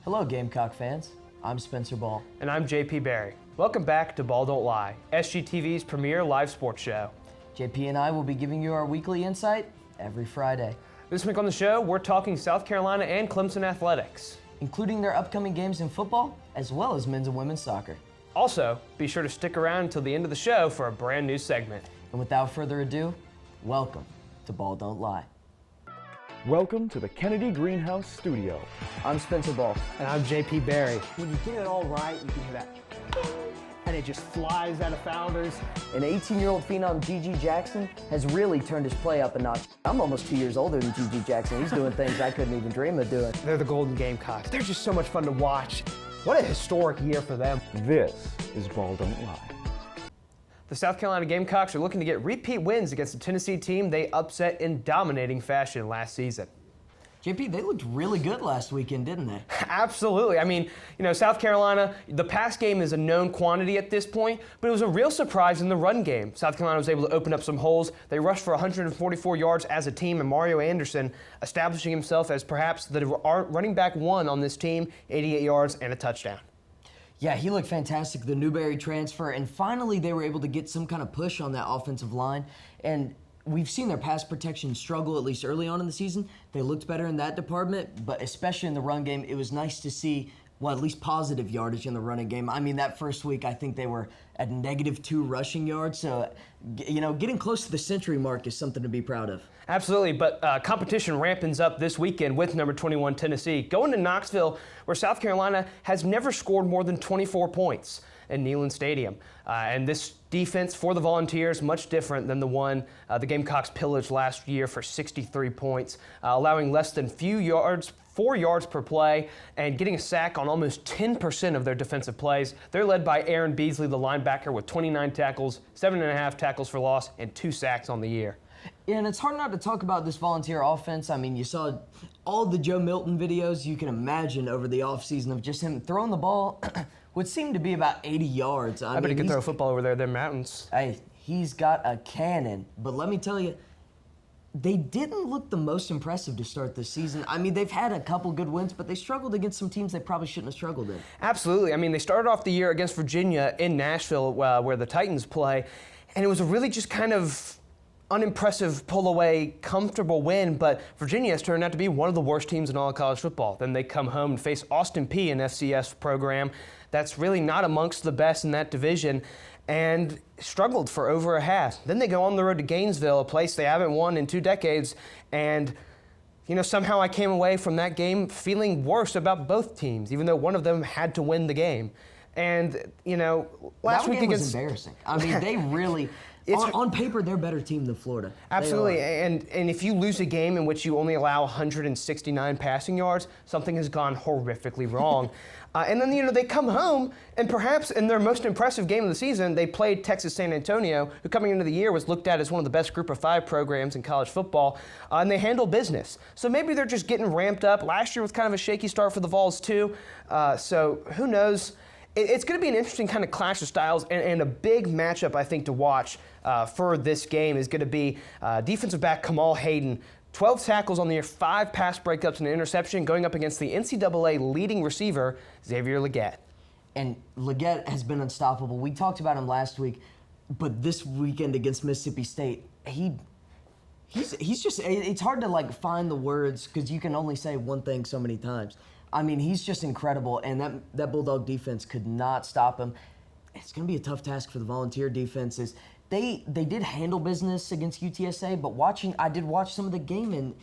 Hello, Gamecock fans. I'm Spencer Ball. And I'm JP Barry. Welcome back to Ball Don't Lie, SGTV's premier live sports show. JP and I will be giving you our weekly insight every Friday, This week on the show, we're talking South Carolina and Clemson athletics. including their upcoming games in football, as well as men's and women's soccer. Also, be sure to stick around until the end of the show for a brand new segment. And without further ado, welcome to Ball Don't Lie. Welcome to the Kennedy Greenhouse Studio. I'm Spencer Ball. And I'm JP Barry. When you get it all right, you can hear that, and it just flies out of Founders. An 18-year-old phenom, Gigi Jackson, has really turned his play up a notch. I'm almost 2 years older than Gigi Jackson. He's doing things I couldn't even dream of doing. They're the Golden Gamecocks. They're just so much fun to watch. What a historic year for them. This is Ball Don't Lie. The South Carolina Gamecocks are looking to get repeat wins against the Tennessee team they upset in dominating fashion last season. JP, they looked really good last weekend, didn't they? Absolutely. I mean, South Carolina, the pass game is a known quantity at this point, but it was a real surprise in the run game. South Carolina was able to open up some holes. They rushed for 144 yards as a team, and Mario Anderson establishing himself as perhaps the running back one on this team, 88 yards and a touchdown. Yeah, he looked fantastic, the Newberry transfer, and finally they were able to get some kind of push on that offensive line. And we've seen their pass protection struggle, at least early on in the season. They looked better in that department, but especially in the run game, it was nice to see, well, at least positive yardage in the running game. I mean, that first week, I think they were at -2 rushing yards. So, getting close to the century mark is something to be proud of. Absolutely, but competition rampens up this weekend with number 21 Tennessee, going to Knoxville, where South Carolina has never scored more than 24 points in Neyland Stadium. And this defense for the Volunteers, much different than the one the Gamecocks pillaged last year for 63 points, allowing less than 4 yards per play, and getting a sack on almost 10% of their defensive plays. They're led by Aaron Beasley, the linebacker, with 29 tackles, 7.5 tackles for loss, and 2 sacks on the year. Yeah, and it's hard not to talk about this Volunteer offense. I mean, you saw all the Joe Milton videos you can imagine over the offseason of just him throwing the ball, would seem to be about 80 yards. I bet he could throw a football over there, them mountains. Hey, he's got a cannon. But let me tell you, they didn't look the most impressive to start this season. I mean, they've had a couple good wins, but they struggled against some teams they probably shouldn't have struggled in. Absolutely. I mean, they started off the year against Virginia in Nashville, where the Titans play, and it was a really just kind of unimpressive, pull-away, comfortable win, but Virginia has turned out to be one of the worst teams in all of college football. Then they come home and face Austin Peay, an FCS program that's really not amongst the best in that division, and struggled for over a half. Then they go on the road to Gainesville, a place they haven't won in 2 decades, and somehow I came away from that game feeling worse about both teams, even though one of them had to win the game. And, last week game against... was embarrassing. I mean, they really... On paper, they're a better team than Florida. Absolutely, and if you lose a game in which you only allow 169 passing yards, something has gone horrifically wrong. And then, they come home, and perhaps in their most impressive game of the season, they played Texas San Antonio, who coming into the year was looked at as one of the best Group of 5 programs in college football, and they handle business. So maybe they're just getting ramped up. Last year was kind of a shaky start for the Vols, too. So who knows? It's going to be an interesting kind of clash of styles, and a big matchup, I think, to watch for this game is going to be defensive back Kamal Hayden, 12 tackles on the year, 5 pass breakups and an interception, going up against the NCAA leading receiver, Xavier Legette. And Legette has been unstoppable. We talked about him last week, but this weekend against Mississippi State, he's just, it's hard to find the words because you can only say one thing so many times. I mean, he's just incredible, and that Bulldog defense could not stop him. It's going to be a tough task for the Volunteer defenses. They did handle business against UTSA, but I did watch some of the game, and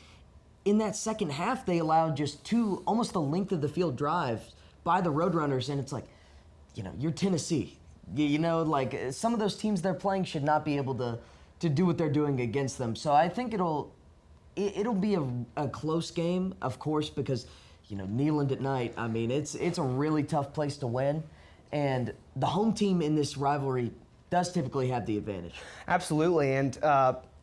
in that second half, they allowed just 2, almost the length of the field drives by the Roadrunners, and it's like, you're Tennessee. Some of those teams they're playing should not be able to do what they're doing against them. So I think it'll be a close game, of course, because Neyland at night, I mean, it's a really tough place to win, and the home team in this rivalry does typically have the advantage. Absolutely, and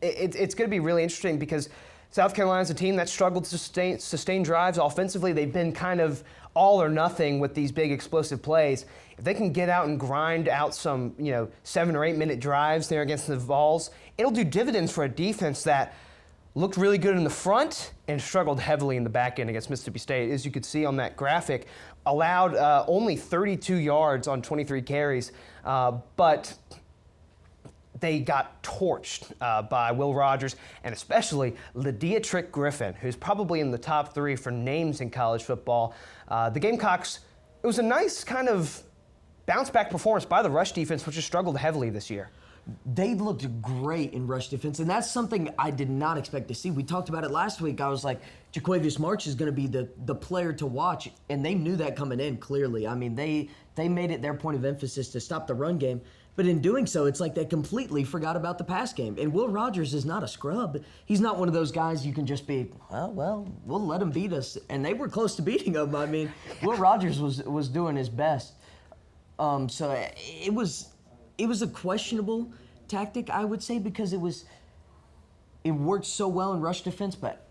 it's going to be really interesting because South Carolina's a team that struggled to sustain drives offensively. They've been kind of all or nothing with these big explosive plays. If they can get out and grind out some 7 or 8 minute drives there against the Vols, it'll do dividends for a defense that looked really good in the front and struggled heavily in the back end against Mississippi State. As you could see on that graphic, allowed only 32 yards on 23 carries, but they got torched by Will Rogers and especially Ledietrick Griffin, who's probably in the top 3 for names in college football. The Gamecocks, it was a nice kind of bounce-back performance by the rush defense, which has struggled heavily this year. They looked great in rush defense, and that's something I did not expect to see. We talked about it last week. I was like, Jaquavius March is going to be the player to watch, and they knew that coming in clearly. I mean, they made it their point of emphasis to stop the run game, but in doing so, it's like they completely forgot about the pass game. And Will Rogers is not a scrub. He's not one of those guys you can just be, well, we'll let him beat us. And they were close to beating him. I mean, Will Rogers was doing his best. So it was a questionable tactic, I would say, because it worked so well in rush defense, but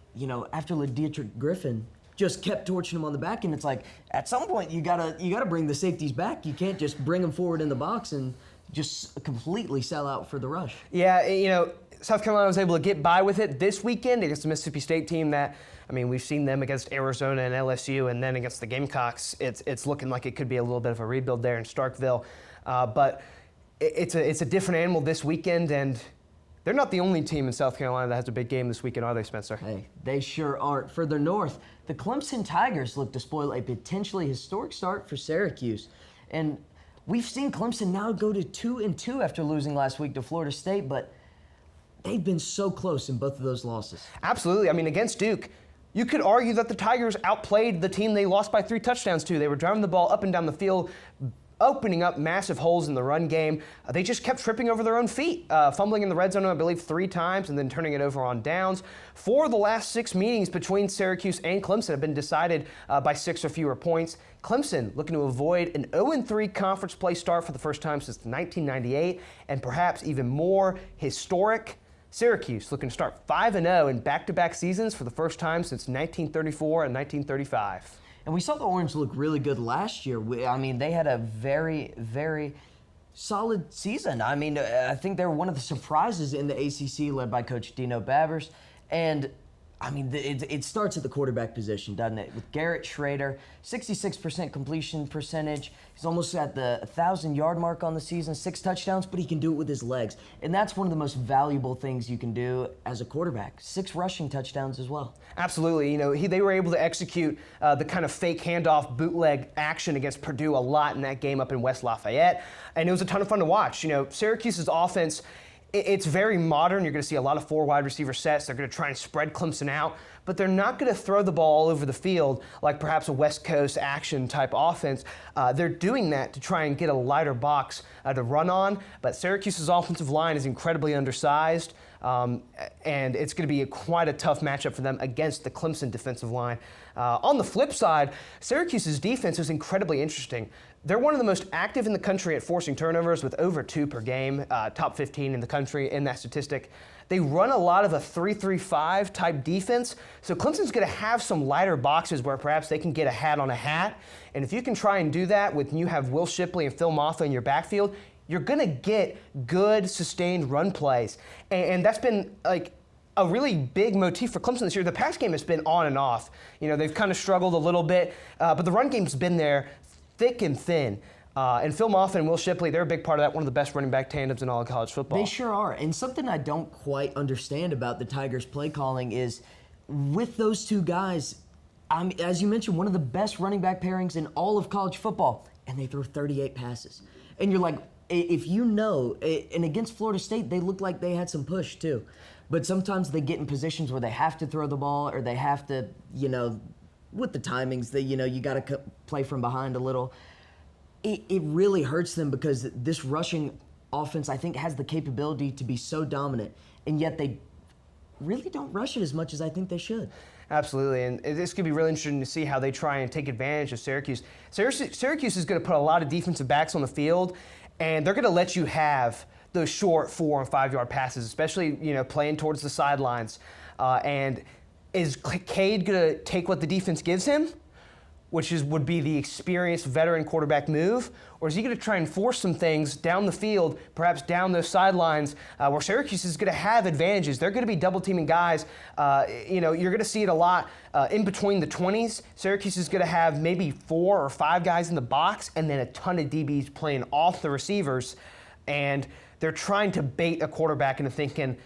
after Ledietrick Griffin just kept torching him on the back, and it's like at some point you gotta bring the safeties back. You can't just bring them forward in the box and just completely sell out for the rush. Yeah, South Carolina was able to get by with it this weekend against the Mississippi State team that, we've seen them against Arizona and LSU, and then against the Gamecocks. It's looking like it could be a little bit of a rebuild there in Starkville. But it's a different animal this weekend, and they're not the only team in South Carolina that has a big game this weekend, are they, Spencer? Hey, they sure aren't. Further north, the Clemson Tigers look to spoil a potentially historic start for Syracuse. And we've seen Clemson now go to 2-2 after losing last week to Florida State, but they've been so close in both of those losses. Absolutely. Against Duke, you could argue that the Tigers outplayed the team they lost by 3 touchdowns to. They were driving the ball up and down the field, opening up massive holes in the run game. They just kept tripping over their own feet, fumbling in the red zone, I believe, 3 times, and then turning it over on downs. 4 of the last 6 meetings between Syracuse and Clemson have been decided by 6 or fewer points. Clemson looking to avoid an 0-3 conference play start for the first time since 1998, and perhaps even more historic, Syracuse looking to start 5-0 in back-to-back seasons for the first time since 1934 and 1935. And we saw the Orange look really good last year. They had a very, very solid season. I think they were one of the surprises in the ACC, led by Coach Dino Babers. And it starts at the quarterback position, doesn't it? With Garrett Schrader, 66% completion percentage. He's almost at the 1,000-yard mark on the season, 6 touchdowns, but he can do it with his legs. And that's one of the most valuable things you can do as a quarterback. 6 rushing touchdowns as well. Absolutely. They were able to execute the kind of fake handoff bootleg action against Purdue a lot in that game up in West Lafayette. And it was a ton of fun to watch. Syracuse's offense, it's very modern. You're going to see a lot of 4 wide receiver sets. They're going to try and spread Clemson out, but they're not going to throw the ball all over the field like perhaps a West Coast action type offense. They're doing that to try and get a lighter box to run on, but Syracuse's offensive line is incredibly undersized, and it's going to be quite a tough matchup for them against the Clemson defensive line. On the flip side, Syracuse's defense is incredibly interesting. They're one of the most active in the country at forcing turnovers with over 2 per game, top 15 in the country in that statistic. They run a lot of a 3-3-5 type defense, so Clemson's going to have some lighter boxes where perhaps they can get a hat on a hat. And if you can try and do that when you have Will Shipley and Phil Maffa in your backfield, you're going to get good, sustained run plays. And that's been a really big motif for Clemson this year. The pass game has been on and off. They've kind of struggled a little bit, but the run game's been there thick and thin. And Phil Maffa and Will Shipley, they're a big part of that, one of the best running back tandems in all of college football. They sure are. And something I don't quite understand about the Tigers' play calling is with those 2 guys, as you mentioned, one of the best running back pairings in all of college football, and they throw 38 passes. And you're like, if and against Florida State, they looked like they had some push too. But sometimes they get in positions where they have to throw the ball or they have to, with the timings, you got to play from behind a little. It really hurts them because this rushing offense, I think, has the capability to be so dominant, and yet they really don't rush it as much as I think they should. Absolutely, and this could be really interesting to see how they try and take advantage of Syracuse. Syracuse is going to put a lot of defensive backs on the field, and they're going to let you have those short 4- and 5-yard passes, especially playing towards the sidelines. And is Cade going to take what the defense gives him? which would be the experienced veteran quarterback move, or is he going to try and force some things down the field, perhaps down those sidelines, where Syracuse is going to have advantages? They're going to be double teaming guys. You're going to see it a lot in between the 20s. Syracuse is going to have maybe 4 or 5 guys in the box, and then a ton of DBs playing off the receivers, and they're trying to bait a quarterback into thinking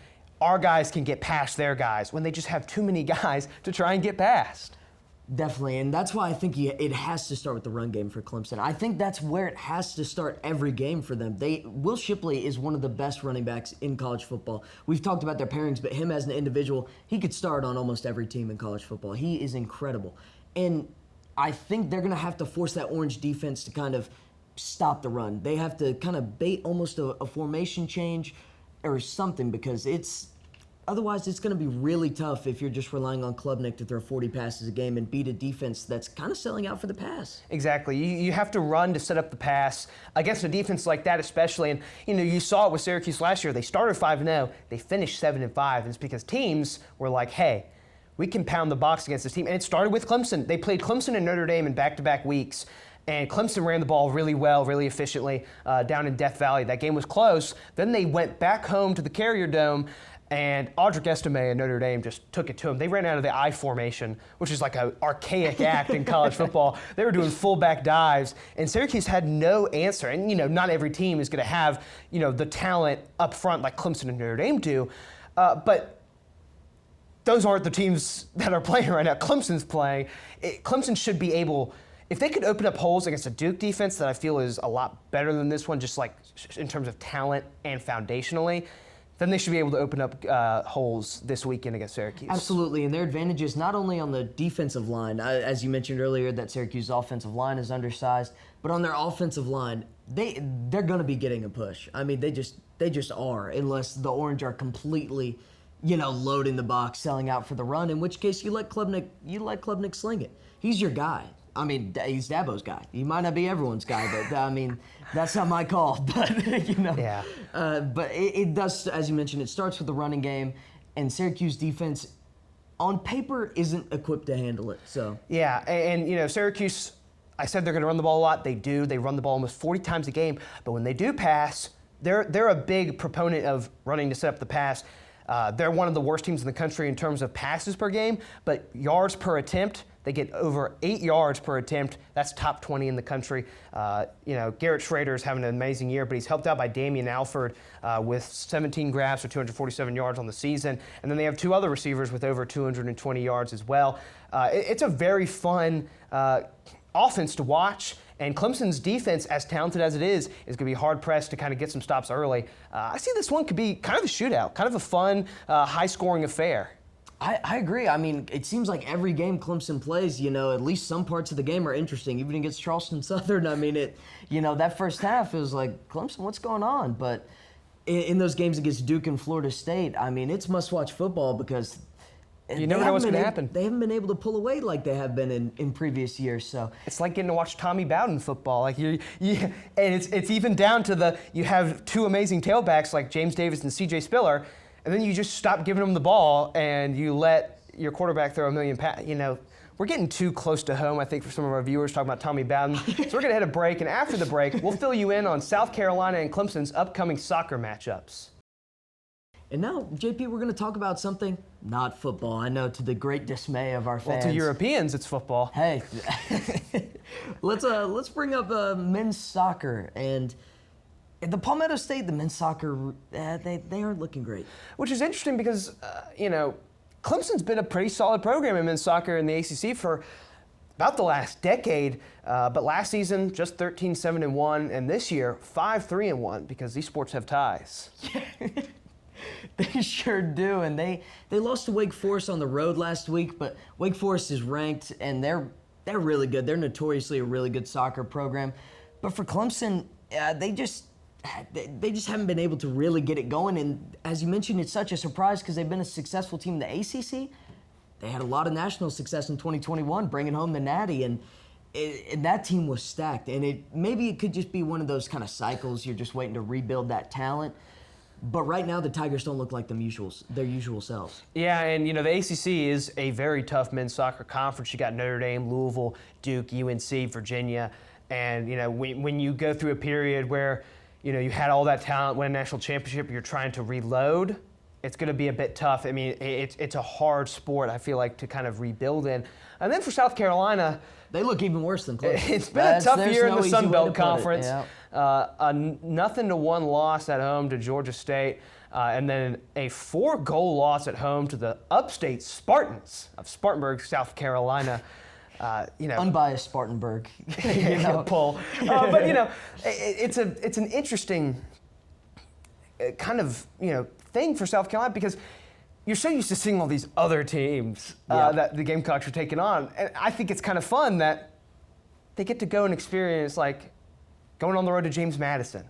our guys can get past their guys when they just have too many guys to try and get past. Definitely, and that's why I think it has to start with the run game for Clemson. I think that's where it has to start every game for them. Will Shipley is one of the best running backs in college football. We've talked about their pairings, but him as an individual, he could start on almost every team in college football. He is incredible. And I think they're going to have to force that orange defense to kind of stop the run. They have to kind of bait almost a formation change or something, because otherwise, it's going to be really tough if you're just relying on Klubnik to throw 40 passes a game and beat a defense that's kind of selling out for the pass. Exactly. You have to run to set up the pass against a defense like that, especially. And you saw it with Syracuse last year. They started 5-0. They finished 7-5. And it's because teams were like, hey, we can pound the box against this team. And it started with Clemson. They played Clemson and Notre Dame in back-to-back weeks. And Clemson ran the ball really well, really efficiently down in Death Valley. That game was close. Then they went back home to the Carrier Dome, and Audric Estime and Notre Dame just took it to them. They ran out of the I formation, which is like an archaic act in college football. They were doing fullback dives, and Syracuse had no answer. And, not every team is going to have, the talent up front like Clemson and Notre Dame do. But those aren't the teams that are playing right now. Clemson's playing. Clemson should be able, if they could open up holes against a Duke defense that I feel is a lot better than this one, just like in terms of talent and foundationally, then they should be able to open up holes this weekend against Syracuse. Absolutely, and their advantage is not only on the defensive line, as you mentioned earlier, that Syracuse's offensive line is undersized, but on their offensive line, they're going to be getting a push. I mean, they just are, unless the Orange are completely, loading the box, selling out for the run. In which case, you let Klubnik sling it. He's your guy. I mean, he's Dabo's guy. He might not be everyone's guy, but I mean, that's not my call. But Yeah. But it does, as you mentioned, it starts with the running game, and Syracuse defense, on paper, isn't equipped to handle it. So yeah, and Syracuse, I said they're going to run the ball a lot. They do. They run the ball almost 40 times a game. But when they do pass, they're a big proponent of running to set up the pass. They're one of the worst teams in the country in terms of passes per game, but yards per attempt, they get over 8 yards per attempt. That's top 20 in the country. Garrett Schrader is having an amazing year, but he's helped out by Damian Alford with 17 grabs for 247 yards on the season. And then they have 2 other receivers with over 220 yards as well. It's a very fun offense to watch. And Clemson's defense, as talented as it is going to be hard-pressed to kind of get some stops early. I see this one could be kind of a shootout, kind of a fun, high-scoring affair. I agree. I mean, it seems like every game Clemson plays, at least some parts of the game are interesting, even against Charleston Southern. I mean, that first half is like, Clemson, what's going on? But in those games against Duke and Florida State, I mean, it's must-watch football because you never know what's going to happen. They haven't been able to pull away like they have been in previous years. So it's like getting to watch Tommy Bowden football. Like and it's even down to you have 2 amazing tailbacks like James Davis and C.J. Spiller, and then you just stop giving them the ball and you let your quarterback throw a million passes. We're getting too close to home, I think, for some of our viewers talking about Tommy Bowden. So we're going to hit a break, and after the break, we'll fill you in on South Carolina and Clemson's upcoming soccer matchups. And now, JP, we're going to talk about something not football. I know, to the great dismay of our fans. Well, to Europeans, it's football. Hey, let's bring up men's soccer. And the Palmetto State, the men's soccer, they aren't looking great. Which is interesting because, Clemson's been a pretty solid program in men's soccer in the ACC for about the last decade. But last season, just 13-7-1, and this year, 5-3-1, because these sports have ties. They sure do, and they lost to Wake Forest on the road last week, but Wake Forest is ranked, and they're really good. They're notoriously a really good soccer program. But for Clemson, they just haven't been able to really get it going, and as you mentioned, it's such a surprise because they've been a successful team in the ACC. They had a lot of national success in 2021, bringing home the Natty, and that team was stacked, and maybe it could just be one of those kind of cycles. You're just waiting to rebuild that talent. But right now, the Tigers don't look like their usual selves. Yeah, and the ACC is a very tough men's soccer conference. You got Notre Dame, Louisville, Duke, UNC, Virginia, and when you go through a period where you had all that talent, win a national championship, you're trying to reload. It's going to be a bit tough. I mean, it's a hard sport, I feel like, to kind of rebuild in. And then for South Carolina, they look even worse than Clemson. It's been a tough year in the Sun Belt Conference. Yeah. A 0-1 loss at home to Georgia State, and then a 4-goal loss at home to the upstate Spartans of Spartanburg, South Carolina. Unbiased Spartanburg. Pull. But it's an interesting kind of thing for South Carolina because you're so used to seeing all these other teams that the Gamecocks are taking on, and I think it's kind of fun that they get to go and experience like going on the road to James Madison.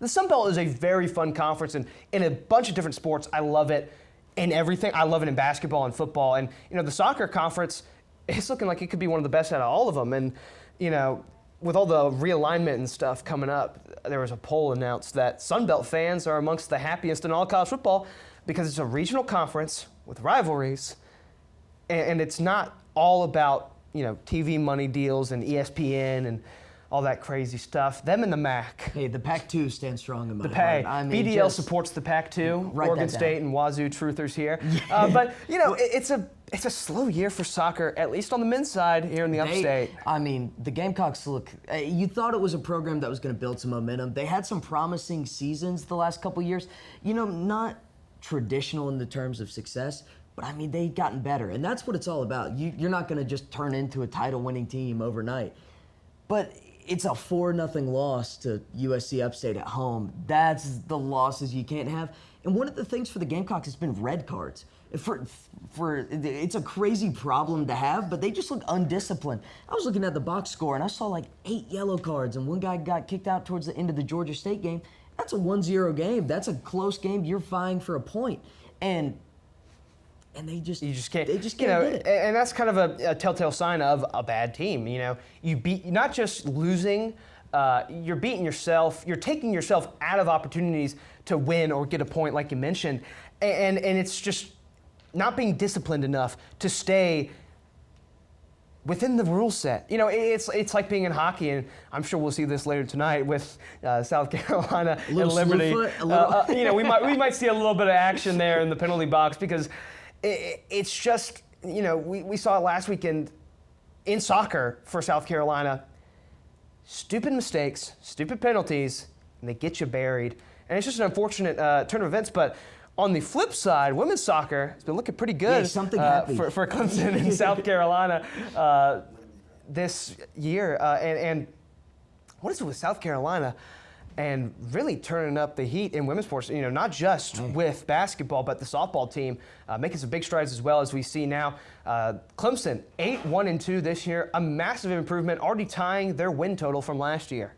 The Sun Belt is a very fun conference, and in a bunch of different sports, I love it in everything. I love it in basketball and football, and the soccer conference, it's looking like it could be one of the best out of all of them. And with all the realignment and stuff coming up, there was a poll announced that Sun Belt fans are amongst the happiest in all college football because it's a regional conference with rivalries, and it's not all about TV money deals and ESPN and all that crazy stuff. Them and the MAC. Hey, the Pac-2 stands strong in my heart. I mean, BDL supports the Pac-2. Oregon State and Wazoo truthers here. Yeah. But it's a slow year for soccer, at least on the men's side here in the upstate. I mean, the Gamecocks look. You thought it was a program that was going to build some momentum. They had some promising seasons the last couple years. Not traditional in the terms of success, but I mean they've gotten better, and that's what it's all about. You're not going to just turn into a title-winning team overnight, but it's a 4-0 loss to USC Upstate at home. That's the losses you can't have. And one of the things for the Gamecocks has been red cards. It's a crazy problem to have, but they just look undisciplined. I was looking at the box score, and I saw like 8 yellow cards, and one guy got kicked out towards the end of the Georgia State game. That's a 1-0 game. That's a close game. You're vying for a point. And they just can't get it. And that's kind of a telltale sign of a bad team. You beat, not just losing, you're beating yourself. You're taking yourself out of opportunities to win or get a point, like you mentioned, and it's just not being disciplined enough to stay within the rule set. It's like being in hockey, and I'm sure we'll see this later tonight with South Carolina and Liberty. We might see a little bit of action there in the penalty box because it's just, we saw it last weekend in soccer for South Carolina. Stupid mistakes, stupid penalties, and they get you buried. And it's just an unfortunate turn of events. But on the flip side, women's soccer has been looking pretty good for Clemson and South Carolina this year. And what is it with South Carolina? And really turning up the heat in women's sports, not just with basketball, but the softball team making some big strides as well, as we see now. Clemson, 8-1-2 this year, a massive improvement, already tying their win total from last year.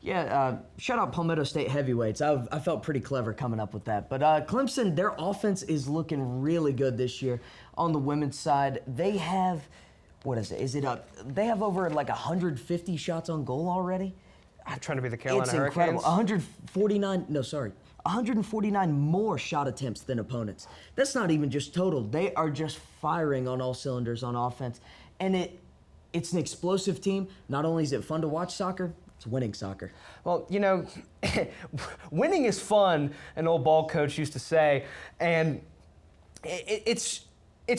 Yeah, shout out Palmetto State heavyweights. I felt pretty clever coming up with that. But Clemson, their offense is looking really good this year on the women's side. They have, they have over like 150 shots on goal already. I'm trying to be the Carolina It's Hurricanes. incredible. 149 more shot attempts than opponents. That's not even just total. They are just firing on all cylinders on offense. And it's an explosive team. Not only is it fun to watch soccer, it's winning soccer. Well, winning is fun, an old ball coach used to say. And it's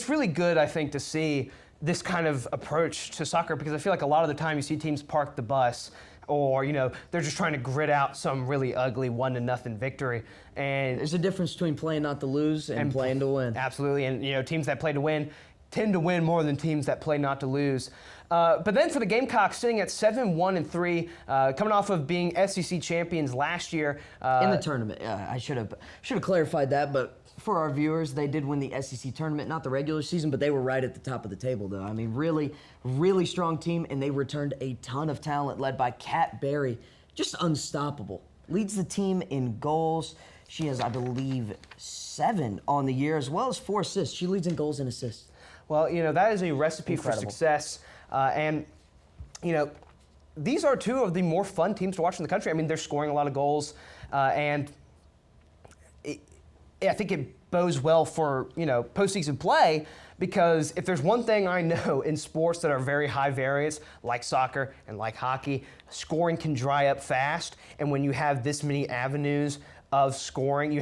really good, I think, to see this kind of approach to soccer, because I feel like a lot of the time you see teams park the bus, or they're just trying to grit out some really ugly 1-0 victory. And there's a difference between playing not to lose and playing to win. Absolutely, and teams that play to win tend to win more than teams that play not to lose. But then for the Gamecocks, sitting at 7-1-3, coming off of being SEC champions last year in the tournament. I should have clarified that, but for our viewers, they did win the SEC tournament, not the regular season, but they were right at the top of the table, though. I mean, really, really strong team, and they returned a ton of talent led by Kat Berry, just unstoppable. Leads the team in goals. She has, I believe, 7 on the year, as well as 4 assists. She leads in goals and assists. Well, that is a recipe for success. And these are 2 of the more fun teams to watch in the country. I mean, they're scoring a lot of goals. And I think it bodes well for, postseason play, because if there's one thing I know in sports that are very high variance, like soccer and like hockey, scoring can dry up fast. And when you have this many avenues of scoring, you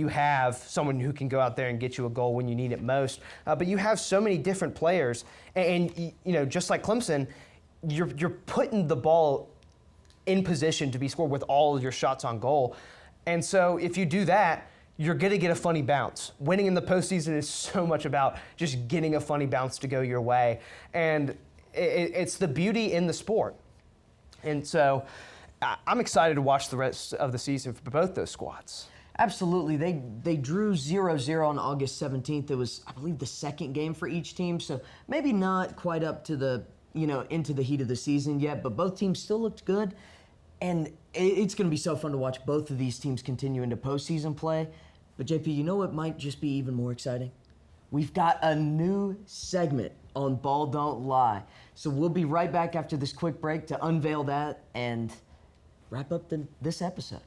have someone who can go out there and get you a goal when you need it most. But you have so many different players, and just like Clemson, you're putting the ball in position to be scored with all of your shots on goal. And so if you do that, you're going to get a funny bounce. Winning in the postseason is so much about just getting a funny bounce to go your way. And it's the beauty in the sport. And so I'm excited to watch the rest of the season for both those squads. Absolutely. They drew 0-0 on August 17th. It was, I believe, the second game for each team. So maybe not quite up to the, into the heat of the season yet, but both teams still looked good. And it's going to be so fun to watch both of these teams continue into postseason play. But JP, you know what might just be even more exciting? We've got a new segment on Ball Don't Lie. So we'll be right back after this quick break to unveil that and wrap up this episode.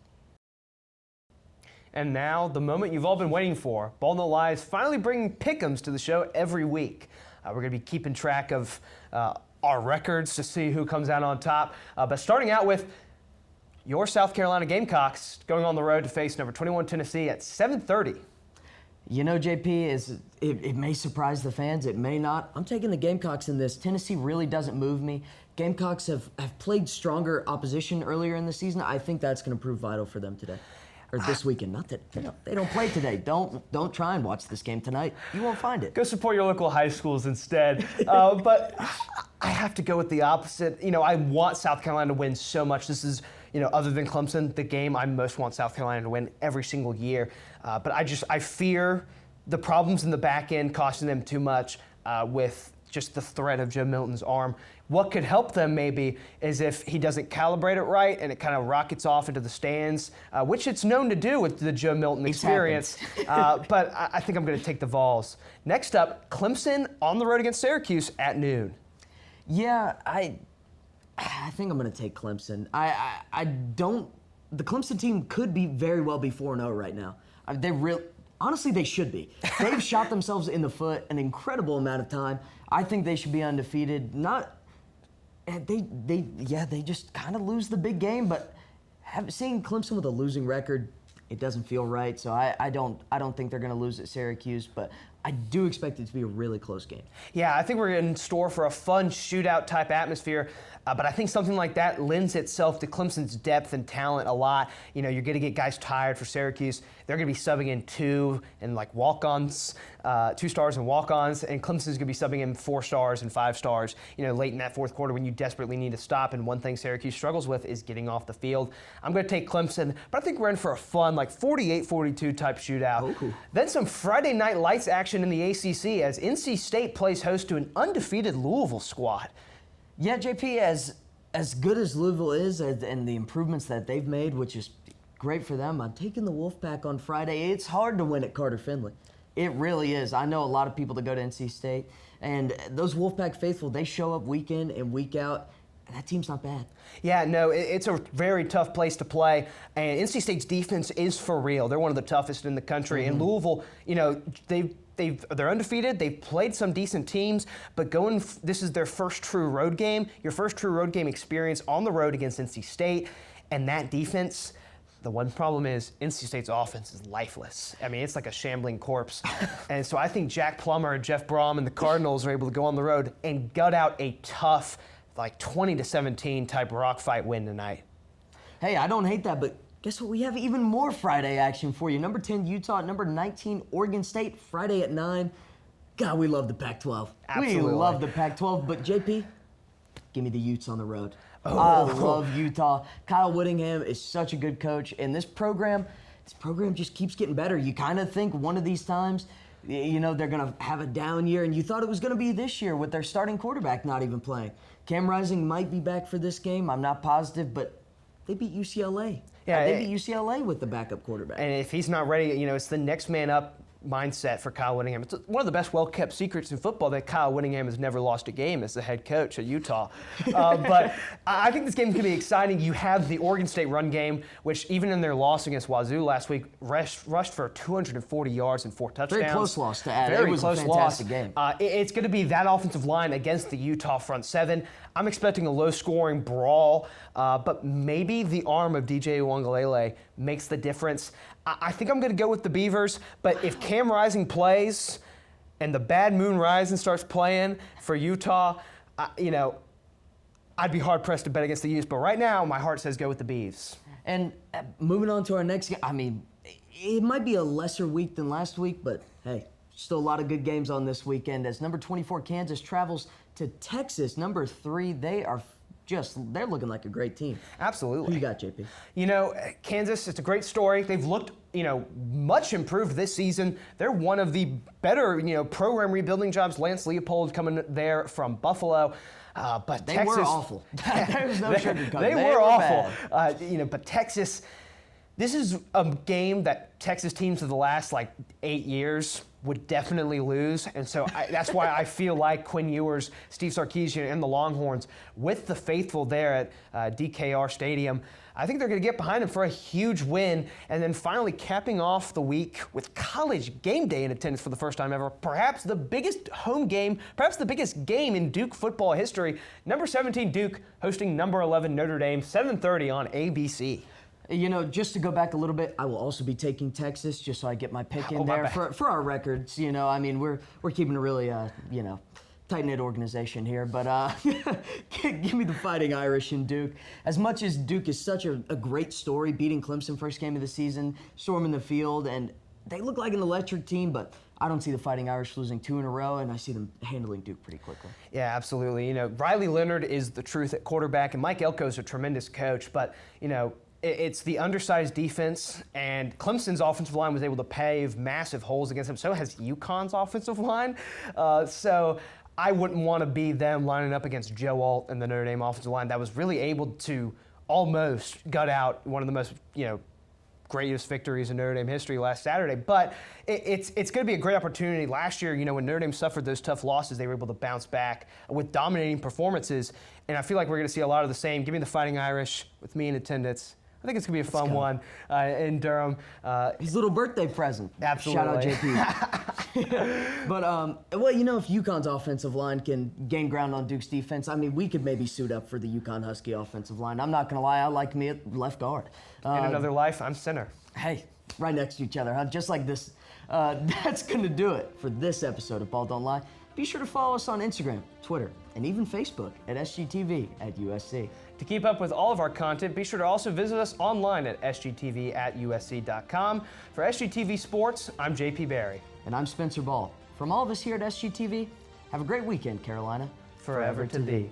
And now, the moment you've all been waiting for. Ball Don't Lie is finally bringing pick'ems to the show every week. We're going to be keeping track of our records to see who comes out on top. But starting out with your South Carolina Gamecocks going on the road to face number 21 Tennessee at 7:30. JP, it may surprise the fans, it may not. I'm taking the Gamecocks in this. Tennessee really doesn't move me. Gamecocks have played stronger opposition earlier in the season. I think that's going to prove vital for them today. Or this weekend. Not that they don't play today. Don't try and watch this game tonight. You won't find it. Go support your local high schools instead. But I have to go with the opposite. I want South Carolina to win so much. This is, other than Clemson, the game I most want South Carolina to win every single year. But I fear the problems in the back end costing them too much with just the threat of Joe Milton's arm. What could help them maybe is if he doesn't calibrate it right and it kind of rockets off into the stands, which it's known to do with the Joe Milton experience. But I think I'm going to take the Vols. Next up, Clemson on the road against Syracuse at noon. Yeah, I think I'm going to take Clemson. The Clemson team could be very well be 4-0 right now. Honestly, they should be. They've shot themselves in the foot an incredible amount of time. I think they should be undefeated. They just kind of lose the big game, but seeing Clemson with a losing record, it doesn't feel right. So I don't think they're going to lose at Syracuse, but I do expect it to be a really close game. Yeah, I think we're in store for a fun shootout type atmosphere. But I think something like that lends itself to Clemson's depth and talent a lot. You're going to get guys tired for Syracuse. They're going to be subbing in 2 and walk-ons, 2 stars and walk-ons, and Clemson's going to be subbing in 4 stars and 5 stars, late in that fourth quarter when you desperately need to stop. And one thing Syracuse struggles with is getting off the field. I'm going to take Clemson, but I think we're in for a fun, 48-42 type shootout. Ooh. Then some Friday night lights action in the ACC as NC State plays host to an undefeated Louisville squad. Yeah, JP, as good as Louisville is and the improvements that they've made, which is great for them, I'm taking the Wolfpack on Friday. It's hard to win at Carter Finley. It really is. I know a lot of people that go to NC State, and those Wolfpack faithful, they show up week in and week out. That team's not bad. Yeah, no, it's a very tough place to play, and NC State's defense is for real. They're one of the toughest in the country, and Louisville, they're undefeated. They've played some decent teams, but this is their first true road game, your first true road game experience on the road against NC State, and that defense. The one problem is NC State's offense is lifeless. I mean, it's like a shambling corpse. And so I think Jack Plummer, Jeff Brom, and the Cardinals are able to go on the road and gut out a tough, 20-17 type rock fight win tonight. Hey, I don't hate that, but guess what? We have even more Friday action for you. Number 10, Utah. Number 19, Oregon State, Friday at 9. God, we love the Pac-12. Absolutely. We love the Pac-12, but JP, give me the Utes on the road. I love Utah. Kyle Whittingham is such a good coach, and this program just keeps getting better. You kind of think one of these times, they're going to have a down year, and you thought it was going to be this year with their starting quarterback not even playing. Cam Rising might be back for this game. I'm not positive, but they beat UCLA. Yeah, they beat UCLA with the backup quarterback. And if he's not ready, it's the next man up mindset for Kyle Whittingham. It's one of the best well-kept secrets in football that Kyle Whittingham has never lost a game as the head coach at Utah. But I think this game is going to be exciting. You have the Oregon State run game, which even in their loss against Wazoo last week, rushed for 240 yards and 4 touchdowns. Very close loss to add. Very It was close a fantastic game. It's going to be that offensive line against the Utah front seven. I'm expecting a low-scoring brawl, but maybe the arm of DJ Uiagalelei makes the difference. I think I'm going to go with the Beavers, but if Cam Rising plays and the Bad Moon Rising starts playing for Utah, I'd be hard-pressed to bet against the Utes. But right now, my heart says go with the Beavs. And moving on to our next game, I mean, it might be a lesser week than last week, but hey, still a lot of good games on this weekend as number 24 Kansas travels to Texas. Number 3, they're looking like a great team. Absolutely. Who you got, JP? Kansas, it's a great story. They've looked, much improved this season. They're one of the better, program rebuilding jobs. Lance Leopold coming there from Buffalo. But They Texas, were awful. There's no sugarcoating. They were awful. bad. But Texas, this is a game that Texas teams of the last 8 years would definitely lose. And so that's why I feel like Quinn Ewers, Steve Sarkisian, and the Longhorns, with the faithful there at DKR Stadium, I think they're going to get behind them for a huge win. And then finally capping off the week with College game day in attendance for the first time ever. Perhaps the biggest home game, perhaps the biggest game in Duke football history. Number 17 Duke hosting number 11 Notre Dame, 7:30 on ABC. Just to go back a little bit, I will also be taking Texas just so I get my pick in my there bad. for our records. I mean, we're keeping a really, tight-knit organization here. But give me the Fighting Irish in Duke. As much as Duke is such a great story, beating Clemson first game of the season, storming the field, and they look like an electric team, but I don't see the Fighting Irish losing 2 in a row, and I see them handling Duke pretty quickly. Yeah, absolutely. Riley Leonard is the truth at quarterback, and Mike Elko is a tremendous coach, but, it's the undersized defense, and Clemson's offensive line was able to pave massive holes against them. So has UConn's offensive line. So I wouldn't want to be them lining up against Joe Alt and the Notre Dame offensive line that was really able to almost gut out one of the most, greatest victories in Notre Dame history last Saturday. But it's going to be a great opportunity. Last year, when Notre Dame suffered those tough losses, they were able to bounce back with dominating performances. And I feel like we're going to see a lot of the same. Give me the Fighting Irish with me in attendance. I think it's going to be a fun one in Durham. His little birthday present. Absolutely. Shout out JP. But, if UConn's offensive line can gain ground on Duke's defense, I mean, we could maybe suit up for the UConn Husky offensive line. I'm not going to lie, I like me at left guard. In another life, I'm center. Hey, right next to each other, huh? Just like this. That's going to do it for this episode of Ball Don't Lie. Be sure to follow us on Instagram, Twitter, and even Facebook at SGTV at USC. To keep up with all of our content, be sure to also visit us online at sgtv@usc.com. For SGTV Sports, I'm JP Barry. And I'm Spencer Ball. From all of us here at SGTV, have a great weekend, Carolina. Forever to thee.